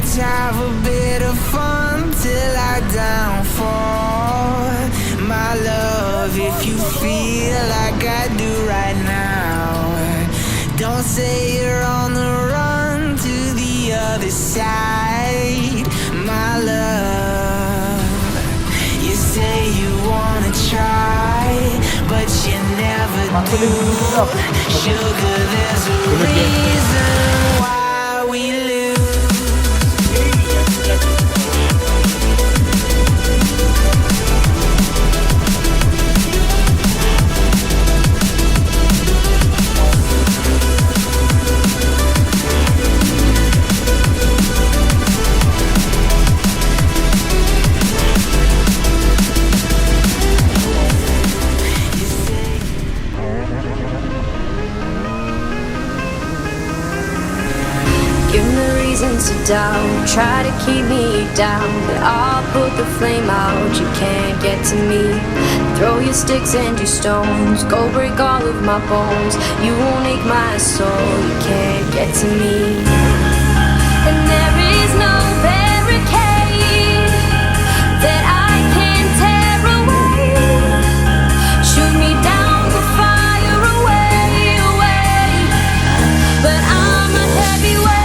let's have a bit of fun till I downfall. My love, if you feel like I do right now, don't say you're on the run to the other side. My love, you say you wanna try, but you never do. Sugar, there's a reason why we lose. To doubt, try to keep me down, but I'll put the flame out. You can't get to me. Throw your sticks and your stones, go break all of my bones. You won't ache my soul. You can't get to me. And there is no barricade that I can tear away. Shoot me down, the fire away, away. But I'm a heavyweight.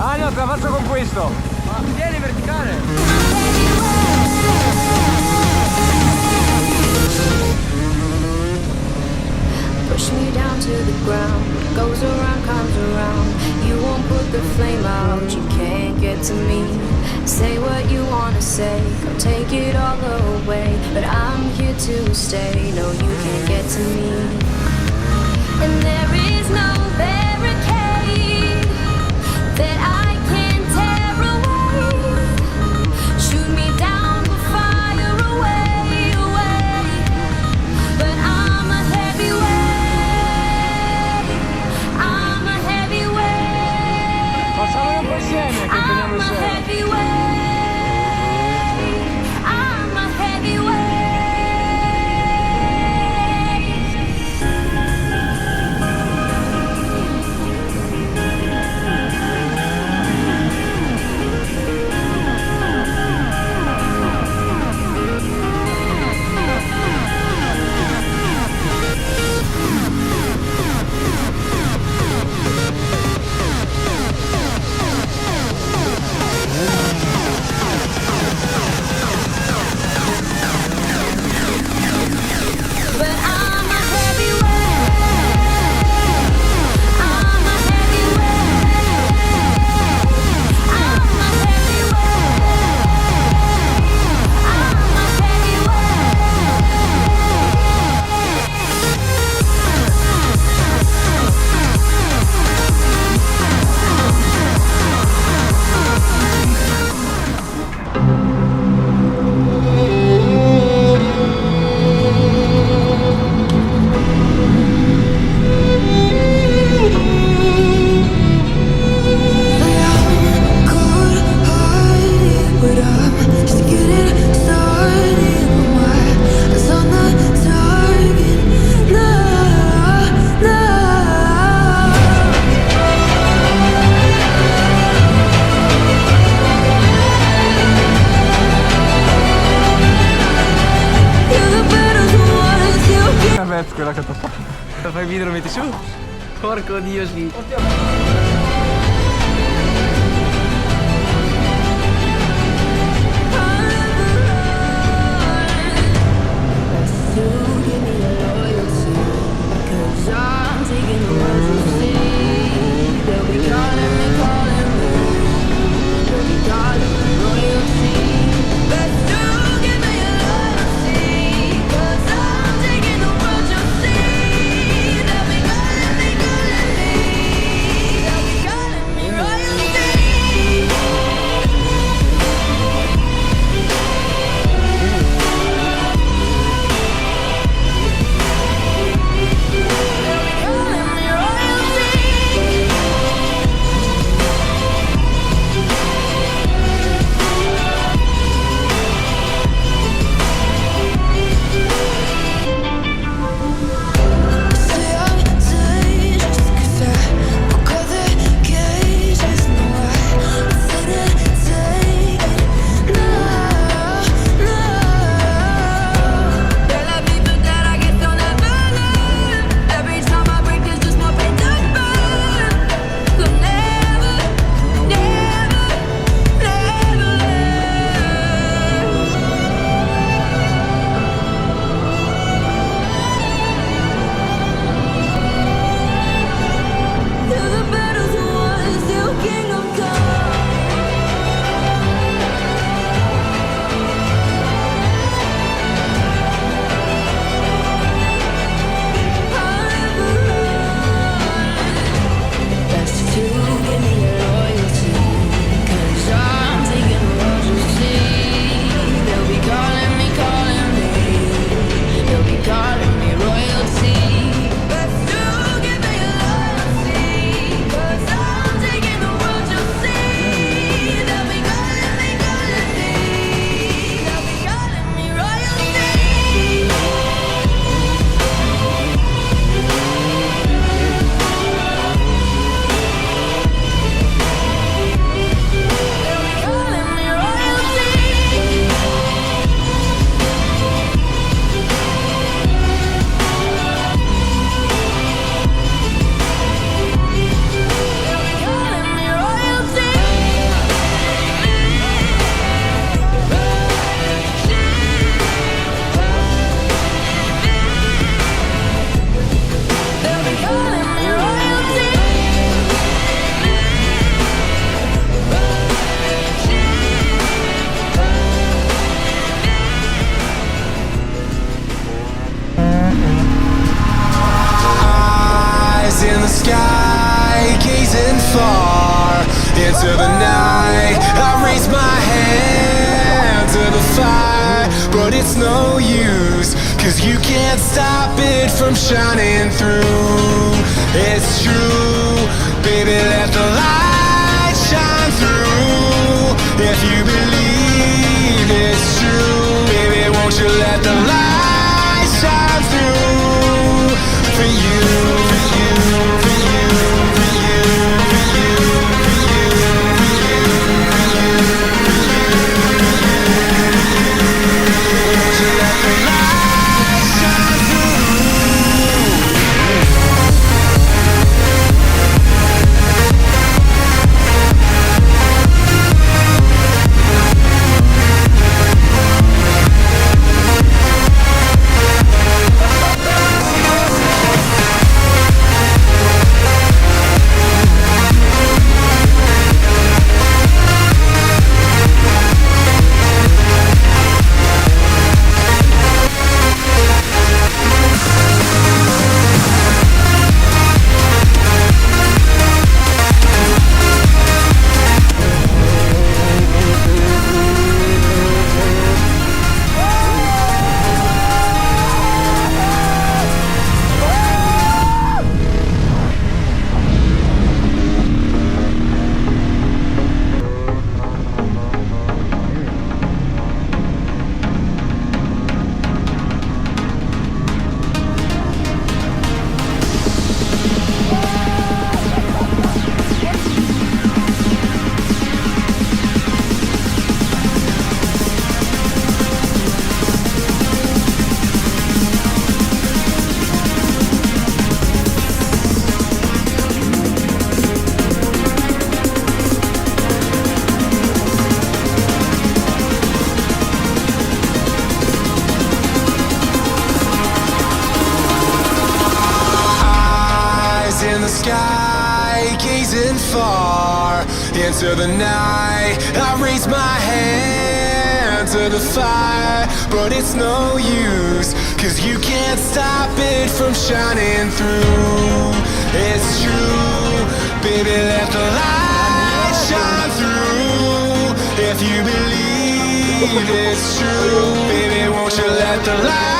Ah no, te la faccio con questo. Vieni verticale. Push me down to the ground. Goes around, comes around. You won't put the flame out. You can't get to me. Say what you wanna say. Go take it all away. But I'm here to stay. No, you can't get to me. And there is no barricade that I can tear away. Shoot me down, but fire away, away. But I'm a heavyweight. I'm a heavyweight. Facciamolo un po' insieme che teniamo I'm a insieme. heavyweight. I'm a heavyweight. Quella che fatto. Fai il video, lo metti su. Porco dio, sì. Let's into the night. I raise my hand to the fire, but it's no use, 'cause you can't stop it from shining through. It's true, baby, let the light shine through. If you believe it's true, baby, won't you let the light shine through? For you, for you, for you, for you, for you, for you, for you, for you. Won't you let the light shine through? Sky, gazing far into the night. I raise my hand to the fire, but it's no use, 'cause you can't stop it from shining through. It's true, baby, let the light shine through. If you believe it's true, baby, won't you let the light